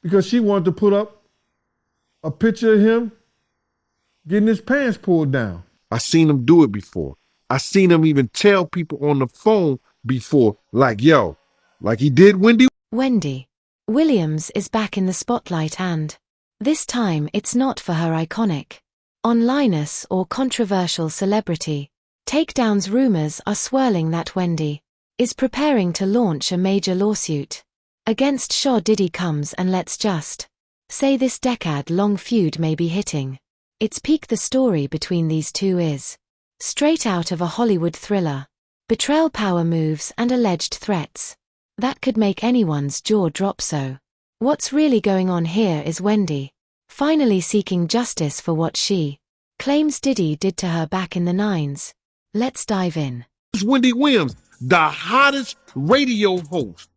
because she wanted to put up a picture of him getting his pants pulled down. I seen him do it before. I seen him even tell people on the phone before, like, yo, like he did Wendy. Wendy Williams is back in the spotlight, and this time it's not for her iconic onliness or controversial celebrity takedowns. Rumors are swirling that Wendy is preparing to launch a major lawsuit against Diddy. Comes, and let's just say this decade-long feud may be hitting its peak. The story between these two is straight out of a Hollywood thriller. Betrayal, power moves, and alleged threats that could make anyone's jaw drop. So, what's really going on here? Is Wendy finally seeking justice for what she claims Diddy did to her back in the 90s? Let's dive in. Wendy Williams, the hottest radio host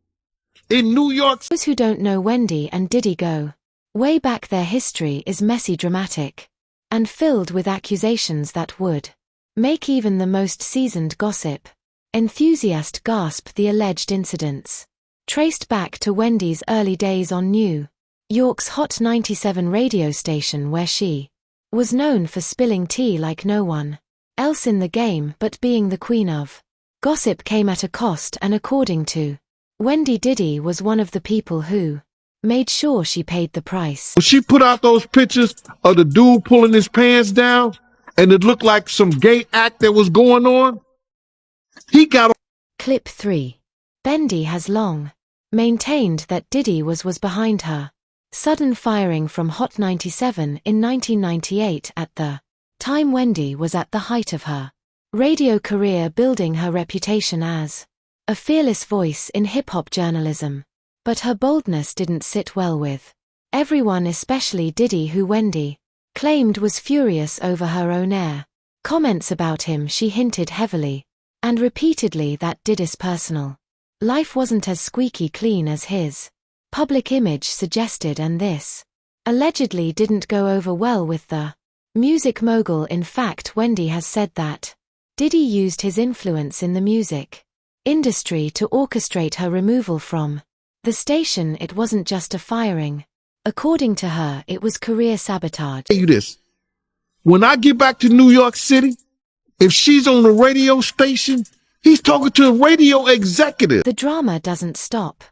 in New York. Those who don't know Wendy and Diddy go way back, their history is messy, dramatic, and filled with accusations that would make even the most seasoned gossip enthusiast gasp. The alleged incidents traced back to Wendy's early days on New York's Hot 97 radio station, where she was known for spilling tea like no one else in the game. But being the queen of gossip came at a cost, and according to Wendy, Diddy was one of the people who made sure she paid the price. When she put out those pictures of the dude pulling his pants down, and it looked like some gay act that was going on, he got. Clip 3. Wendy has long maintained that Diddy was behind her sudden firing from Hot 97 in 1998. At the time, Wendy was at the height of her radio career, building her reputation as a fearless voice in hip-hop journalism. But her boldness didn't sit well with everyone, especially Diddy, who Wendy claimed was furious over her own air comments about him. She hinted heavily and repeatedly that Diddy's personal life wasn't as squeaky clean as his public image suggested, and this allegedly didn't go over well with the music mogul. In fact, Wendy has said that Diddy used his influence in the music industry to orchestrate her removal from the station. It wasn't just a firing. According to her, it was career sabotage. Tell you this, when I get back to New York City, if she's on the radio station, he's talking to a radio executive. The drama doesn't stop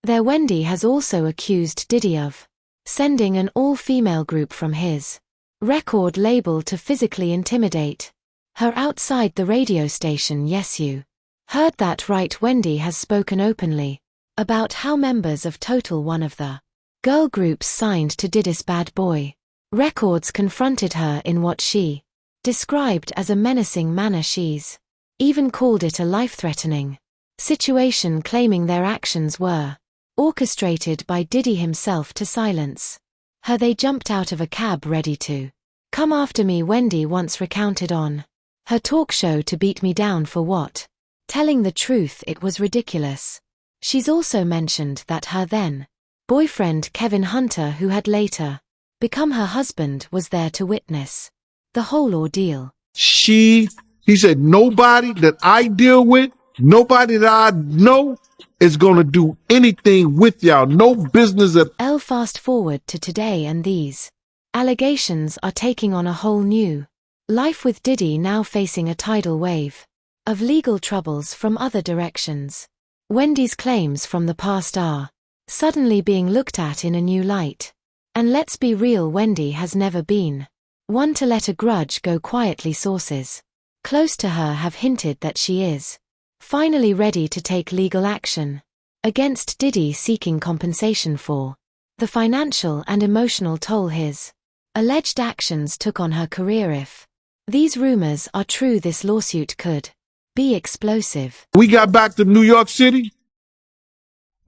there. Wendy has also accused Diddy of sending an all-female group from his record label to physically intimidate her outside the radio station. Yes, you heard that right. Wendy has spoken openly about how members of Total, one of the girl groups signed to Diddy's Bad Boy Records, confronted her in what she described as a menacing manner. She's even called it a life-threatening situation, claiming their actions were orchestrated by Diddy himself to silence her. They jumped out of a cab ready to come after me, Wendy once recounted on her talk show, to beat me down for what? Telling the truth, it was ridiculous. She's also mentioned that her then boyfriend Kevin Hunter, who had later become her husband, was there to witness the whole ordeal. He said, nobody that I deal with, nobody that I know is going to do anything with y'all. No business at all. Fast forward to today, and these allegations are taking on a whole new life, with Diddy now facing a tidal wave of legal troubles from other directions. Wendy's claims from the past are suddenly being looked at in a new light. And let's be real, Wendy has never been one to let a grudge go quietly. Sources close to her have hinted that she is finally ready to take legal action against Diddy, seeking compensation for the financial and emotional toll his alleged actions took on her career. If these rumors are true, this lawsuit could be explosive. We got back to New York City.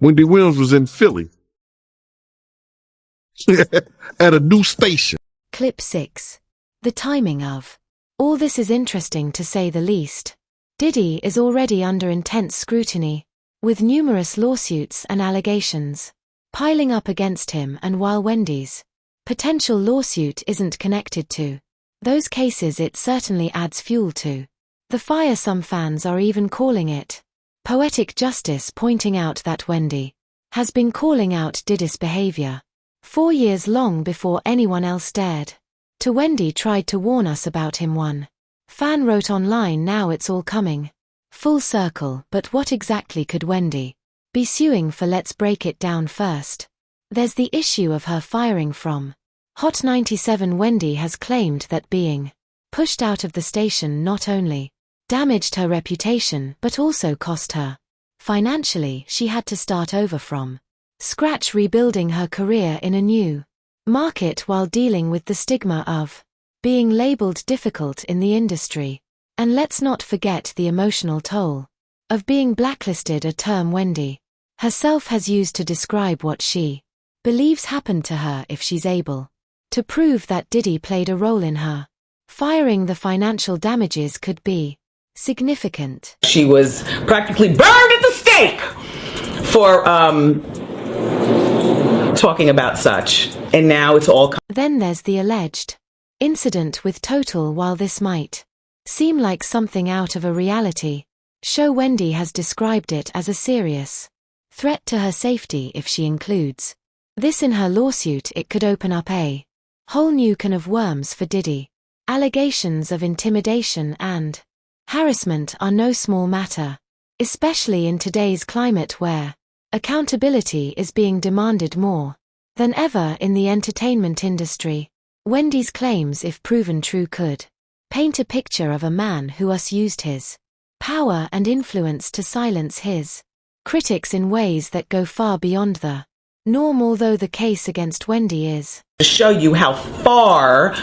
Wendy Williams was in Philly at a new station. Clip 6. The timing of all this is interesting, to say the least. Diddy is already under intense scrutiny, with numerous lawsuits and allegations piling up against him, and while Wendy's potential lawsuit isn't connected to those cases, it certainly adds fuel to the fire. Some fans are even calling it poetic justice, pointing out that Wendy has been calling out Diddy's behavior 4 years long before anyone else dared. To Wendy tried to warn us about him. One fan wrote online, now it's all coming full circle, but what exactly could Wendy be suing for? Let's break it down first. There's the issue of her firing from Hot 97. Wendy has claimed that being pushed out of the station not only damaged her reputation but also cost her financially. She had to start over from scratch, rebuilding her career in a new market while dealing with the stigma of being labeled difficult in the industry. And let's not forget the emotional toll of being blacklisted, a term Wendy herself has used to describe what she believes happened to her. If she's able to prove that Diddy played a role in her firing, the financial damages could be significant. She was practically burned at the stake for talking about such, and now it's all. Then there's the alleged incident with Total. While this might seem like something out of a reality show, Wendy has described it as a serious threat to her safety. If she includes this in her lawsuit, it could open up a whole new can of worms for Diddy. Allegations of intimidation and harassment are no small matter, especially in today's climate where accountability is being demanded more than ever in the entertainment industry. Wendy's claims, if proven true, could paint a picture of a man who used his power and influence to silence his critics in ways that go far beyond the norm. Although the case against Wendy is to show you how far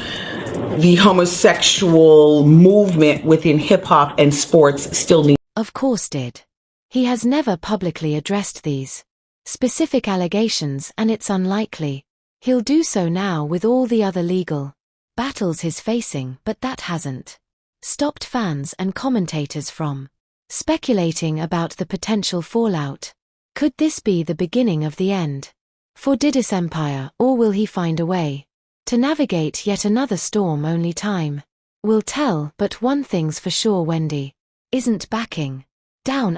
the homosexual movement within hip-hop and sports still needs. Of course did. He has never publicly addressed these specific allegations, and it's unlikely he'll do so now with all the other legal battles he's facing, but that hasn't stopped fans and commentators from speculating about the potential fallout. Could this be the beginning of the end for Diddy's empire, or will he find a way to navigate yet another storm? Only time will tell, but one thing's for sure, Wendy isn't backing down.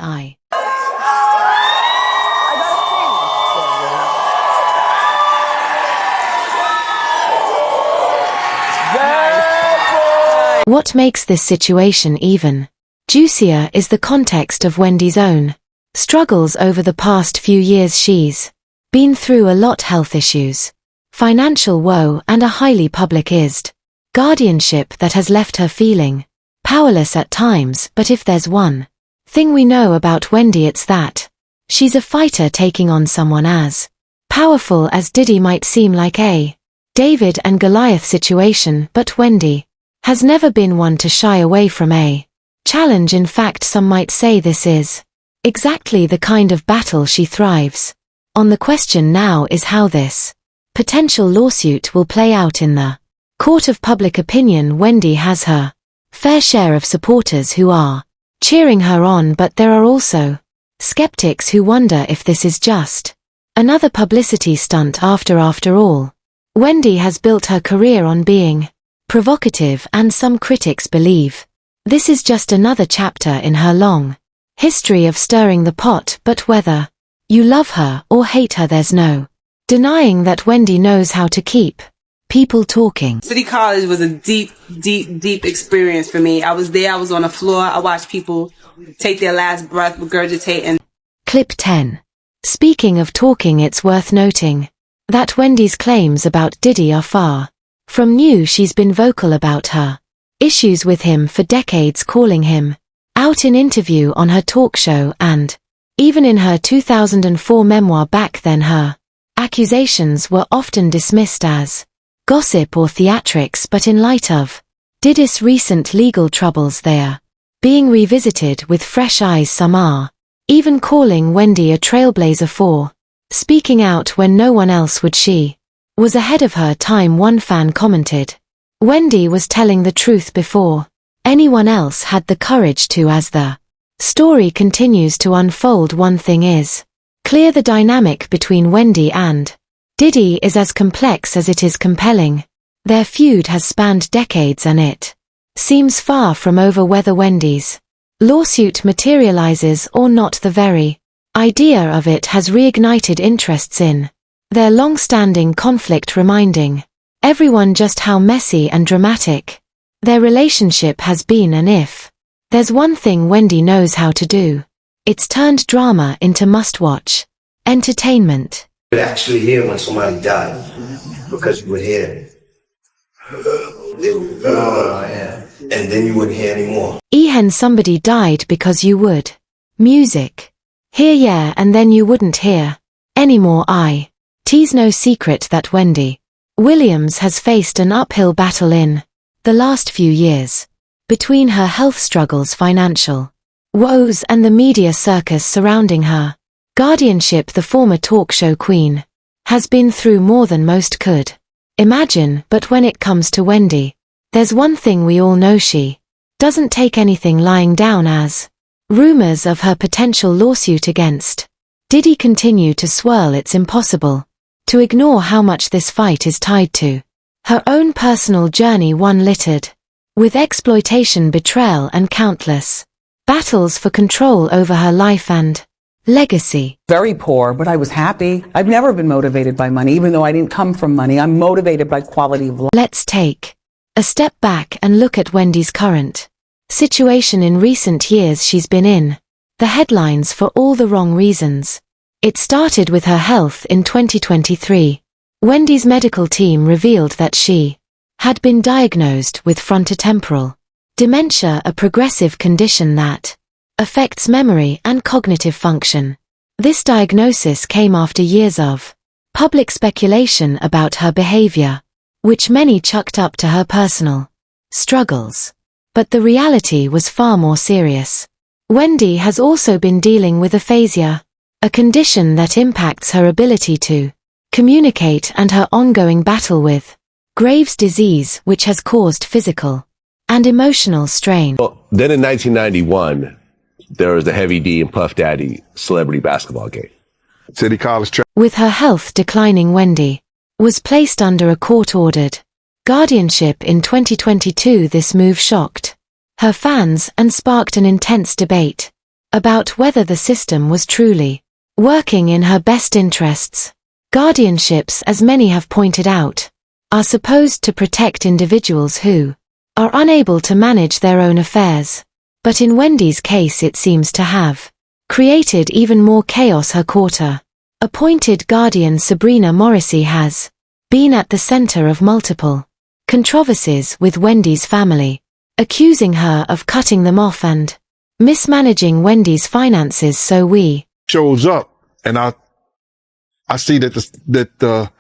What makes this situation even juicier is the context of Wendy's own struggles over the past few years. She's been through a lot: health issues, financial woe, and a highly publicized guardianship that has left her feeling powerless at times. But if there's one thing we know about Wendy, it's that she's a fighter, taking on someone as powerful as Diddy might seem like a David and Goliath situation. But Wendy has never been one to shy away from a challenge. In fact, some might say this is exactly the kind of battle she thrives on. The question now is how this potential lawsuit will play out in the court of public opinion. Wendy has her fair share of supporters who are cheering her on, but there are also skeptics who wonder if this is just another publicity stunt. After all, Wendy has built her career on being provocative, and some critics believe this is just another chapter in her long history of stirring the pot. But whether you love her or hate her, there's no denying that Wendy knows how to keep people talking. City College was a deep experience for me. I was there, I was on the floor, I watched people take their last breath, regurgitating. Clip 10. Speaking of talking, it's worth noting that Wendy's claims about Diddy are far from new. She's been vocal about her issues with him for decades, calling him out in interview on her talk show, and even in her 2004 memoir. Back then, her accusations were often dismissed as gossip or theatrics, but in light of Diddy's recent legal troubles, they are being revisited with fresh eyes. Some are even calling Wendy a trailblazer for speaking out when no one else would. She was ahead of her time. One fan commented, Wendy was telling the truth before anyone else had the courage to. As the story continues to unfold, one thing is clear: the dynamic between Wendy and Diddy is as complex as it is compelling. Their feud has spanned decades, and it seems far from over. Whether Wendy's lawsuit materializes or not, the very idea of it has reignited interests in their long-standing conflict reminding everyone just how messy and dramatic their relationship has been. And if there's one thing Wendy knows how to do, it's turned drama into must-watch entertainment. You would actually hear when somebody died because you would hear it. And then you wouldn't hear anymore. Somebody died because you would. Music. Hear, yeah, and then you wouldn't hear anymore. T's no secret that Wendy Williams has faced an uphill battle in the last few years. Between her health struggles, financial woes, and the media circus surrounding her guardianship, the former talk show queen has been through more than most could imagine. But when it comes to Wendy, there's one thing we all know: she doesn't take anything lying down. As rumors of her potential lawsuit against Diddy continue to swirl, it's impossible to ignore how much this fight is tied to her own personal journey, one littered with exploitation, betrayal, and countless battles for control over her life and legacy. Very poor, but I was happy. I've never been motivated by money, even though I didn't come from money. I'm motivated by quality of life. Let's take a step back and look at Wendy's current situation. In recent years, she's been in the headlines for all the wrong reasons. It started with her health in 2023. Wendy's medical team revealed that she had been diagnosed with frontotemporal dementia, a progressive condition that affects memory and cognitive function. This diagnosis came after years of public speculation about her behavior, which many chalked up to her personal struggles. But the reality was far more serious. Wendy has also been dealing with aphasia, a condition that impacts her ability to communicate, and her ongoing battle with Graves' disease, which has caused physical and emotional strain. Well, then in 1991, there was the Heavy D and Puff Daddy celebrity basketball game. City College. With her health declining, Wendy was placed under a court-ordered guardianship in 2022. This move shocked her fans and sparked an intense debate about whether the system was truly working in her best interests. Guardianships, as many have pointed out, are supposed to protect individuals who are unable to manage their own affairs. But in Wendy's case, it seems to have created even more chaos. Her court-appointed guardian, Sabrina Morrissey, has been at the center of multiple controversies with Wendy's family, accusing her of cutting them off and mismanaging Wendy's finances. So we Shows up, and I see that the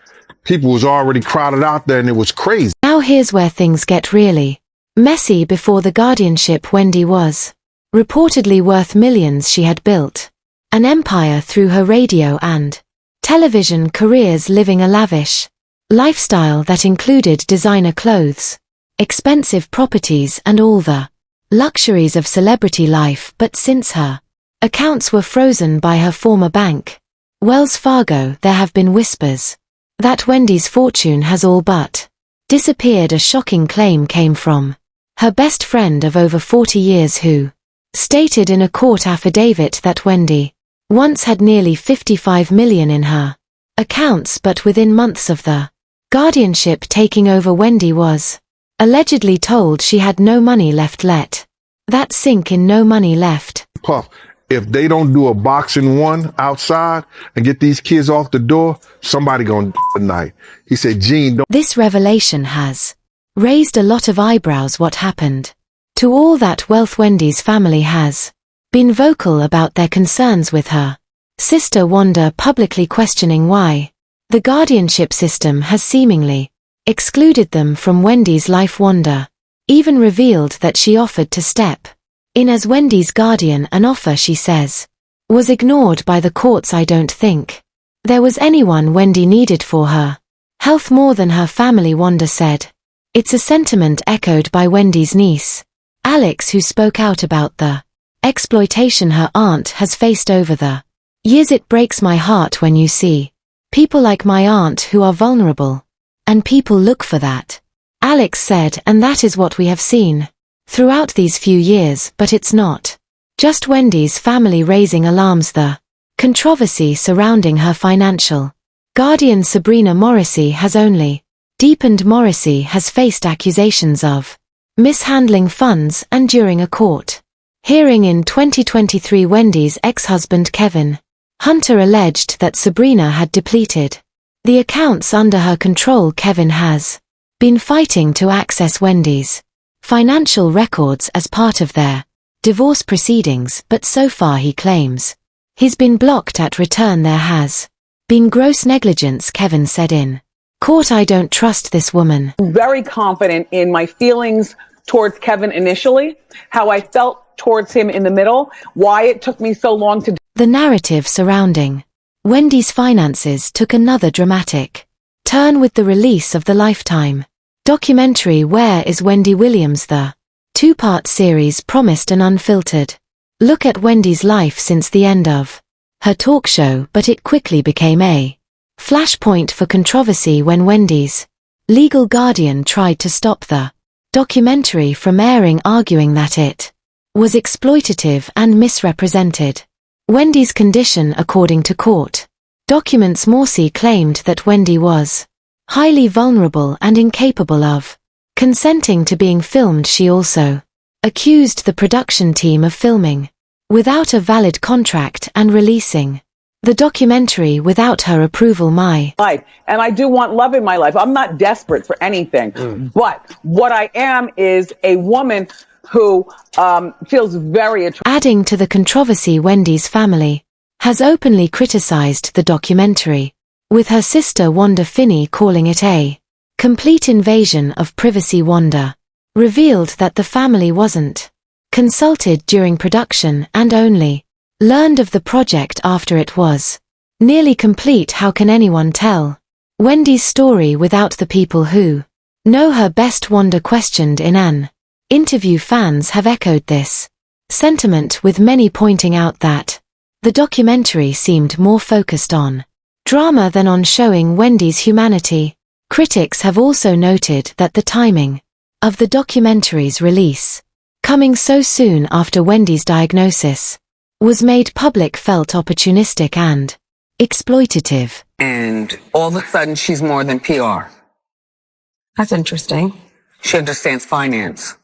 people was already crowded out there, and it was crazy. Now here's where things get really messy. Before the guardianship, Wendy was reportedly worth millions. She had built an empire through her radio and television careers, living a lavish lifestyle that included designer clothes, expensive properties, and all the luxuries of celebrity life. But since her accounts were frozen by her former bank, Wells Fargo, there have been whispers that Wendy's fortune has all but disappeared. A shocking claim came from her best friend of over 40 years, who stated in a court affidavit that Wendy once had nearly $55 million in her accounts, but within months of the guardianship taking over, Wendy was allegedly told she had no money left. Let that sink in. No money left. Puff, if they don't do a boxing one outside and get these kids off the door, somebody gonna tonight. He said, Gene, don't. This revelation has raised a lot of eyebrows. What happened to all that wealth? Wendy's family has been vocal about their concerns, with her sister Wanda publicly questioning why the guardianship system has seemingly excluded them from Wendy's life. Wanda even revealed that she offered to step in as Wendy's guardian, an offer she says was ignored by the courts. I don't think there was anyone Wendy needed for her health more than her family, Wanda said. It's a sentiment echoed by Wendy's niece, Alex, who spoke out about the exploitation her aunt has faced over the years. It breaks my heart when you see people like my aunt who are vulnerable, and people look for that, Alex said, and that is what we have seen throughout these few years. But it's not just Wendy's family raising alarms. The controversy surrounding her financial Guardian Sabrina Morrissey has only deepened. Morrissey has faced accusations of mishandling funds and during a court hearing in 2023, Wendy's ex-husband Kevin Hunter alleged that Sabrina had depleted the accounts under her control. Kevin has been fighting to access Wendy's financial records as part of their divorce proceedings, but so far he claims he's been blocked at return. There has been gross negligence, Kevin said in court. I don't trust this woman. Very confident in my feelings towards Kevin initially, how I felt towards him in the middle, why it took me so long to. The narrative surrounding Wendy's finances took another dramatic turn with the release of the Lifetime documentary Where is Wendy Williams? The two-part series promised an unfiltered look at Wendy's life since the end of her talk show, but it quickly became a flashpoint for controversy when Wendy's legal guardian tried to stop the documentary from airing, arguing that it was exploitative and misrepresented Wendy's condition. According to court documents, Morrissey claimed that Wendy was highly vulnerable and incapable of consenting to being filmed. She also accused the production team of filming without a valid contract and releasing the documentary without her approval. My life, and I do want love in my life. I'm not desperate for anything, but what I am is a woman who feels very attractive. Adding to the controversy, Wendy's family has openly criticized the documentary, with her sister Wanda Finney calling it a complete invasion of privacy. Wanda revealed that the family wasn't consulted during production and only learned of the project after it was nearly complete. How can anyone tell Wendy's story without the people who know her best? Wanda questioned in an interview. Fans have echoed this sentiment, with many pointing out that the documentary seemed more focused on drama than on showing Wendy's humanity. Critics have also noted that the timing of the documentary's release, coming so soon after Wendy's diagnosis was made public, felt opportunistic and exploitative. And all of a sudden, she's more than PR. That's interesting. She understands finance.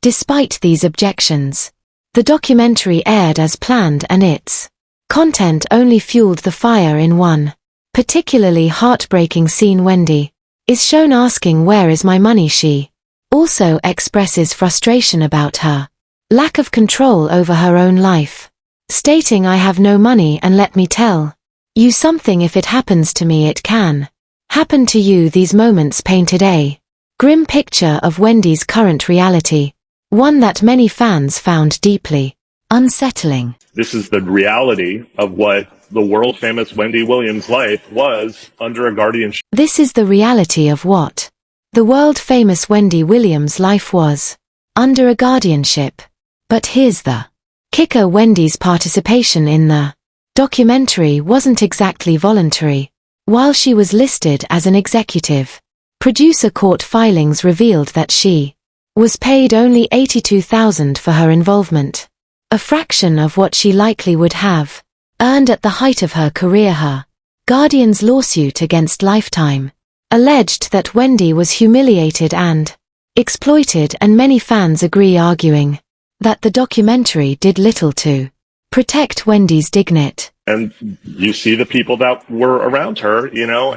Despite these objections, the documentary aired as planned, and its content only fueled the fire. In one particularly heartbreaking scene, Wendy is shown asking, "Where is my money?" She also expresses frustration about her lack of control over her own life, stating, "I have no money, and let me tell you something, if it happens to me, it can happen to you." These moments painted a grim picture of Wendy's current reality, one that many fans found deeply unsettling. This is the reality of what the world-famous Wendy Williams' life was under a guardianship. This is the reality of what the world-famous Wendy Williams' life was under a guardianship. But here's the kicker: Wendy's participation in the documentary wasn't exactly voluntary. While she was listed as an executive producer, court filings revealed that she was paid only $82,000 for her involvement, a fraction of what she likely would have earned at the height of her career. Her guardian's lawsuit against Lifetime alleged that Wendy was humiliated and exploited, and many fans agree, arguing that the documentary did little to protect Wendy's dignity. And you see the people that were around her,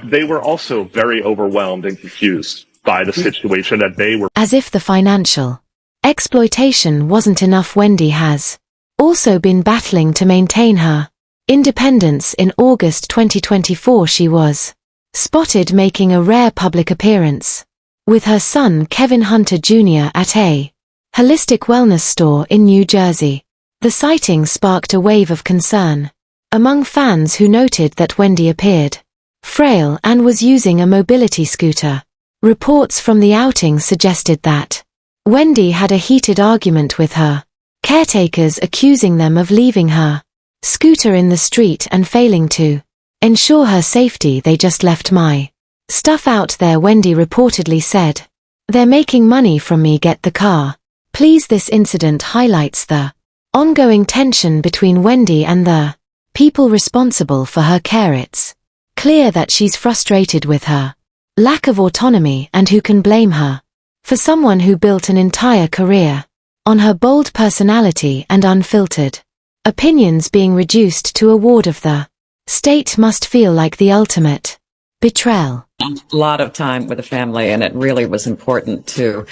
they were also very overwhelmed and confused by the situation that they were. As if the financial exploitation wasn't enough, Wendy has also been battling to maintain her independence. In August 2024, she was spotted making a rare public appearance with her son Kevin Hunter Jr. at a holistic wellness store in New Jersey. The sighting sparked a wave of concern among fans who noted that Wendy appeared frail and was using a mobility scooter. Reports from the outing suggested that Wendy had a heated argument with her caretakers, accusing them of leaving her scooter in the street and failing to ensure her safety. "They just left my stuff out there," Wendy reportedly said. "They're making money from me, get the car, please." This incident highlights the ongoing tension between Wendy and the people responsible for her care. It's clear that she's frustrated with her lack of autonomy, and who can blame her? For someone who built an entire career on her bold personality and unfiltered opinions being reduced to a ward of the state must feel like the ultimate betrayal. A lot of time with the family, and it really was important to,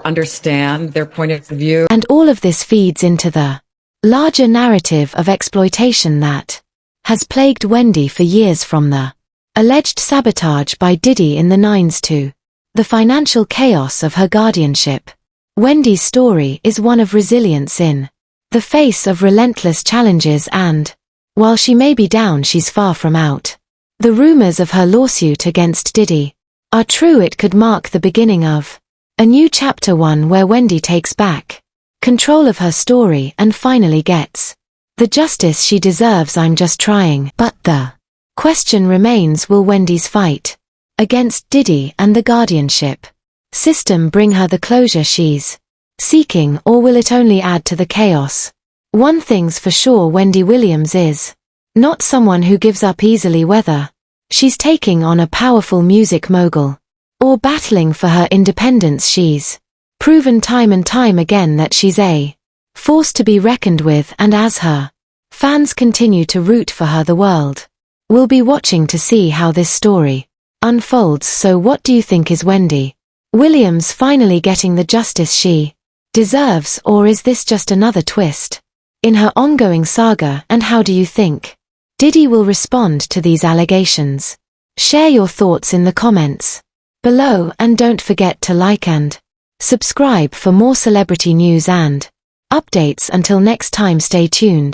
understand their point of view. And all of this feeds into the larger narrative of exploitation that has plagued Wendy for years, from the alleged sabotage by Diddy in the 90s to the financial chaos of her guardianship. Wendy's story is one of resilience in the face of relentless challenges, and while she may be down, she's far from out. The rumors of her lawsuit against Diddy are true. It could mark the beginning of a new chapter, one where Wendy takes back control of her story and finally gets the justice she deserves. I'm just trying. But the question remains, will Wendy's fight against Diddy and the guardianship system bring her the closure she's seeking, or will it only add to the chaos? One thing's for sure, Wendy Williams is not someone who gives up easily, whether she's taking on a powerful music mogul or battling for her independence. She's proven time and time again that she's a force to be reckoned with, and as her fans continue to root for her, the world will be watching to see how this story unfolds. So what do you think? Is Wendy Williams finally getting the justice she deserves, or is this just another twist in her ongoing saga? And how do you think Diddy will respond to these allegations? Share your thoughts in the comments below, and don't forget to like and subscribe for more celebrity news and updates. Until next time, stay tuned.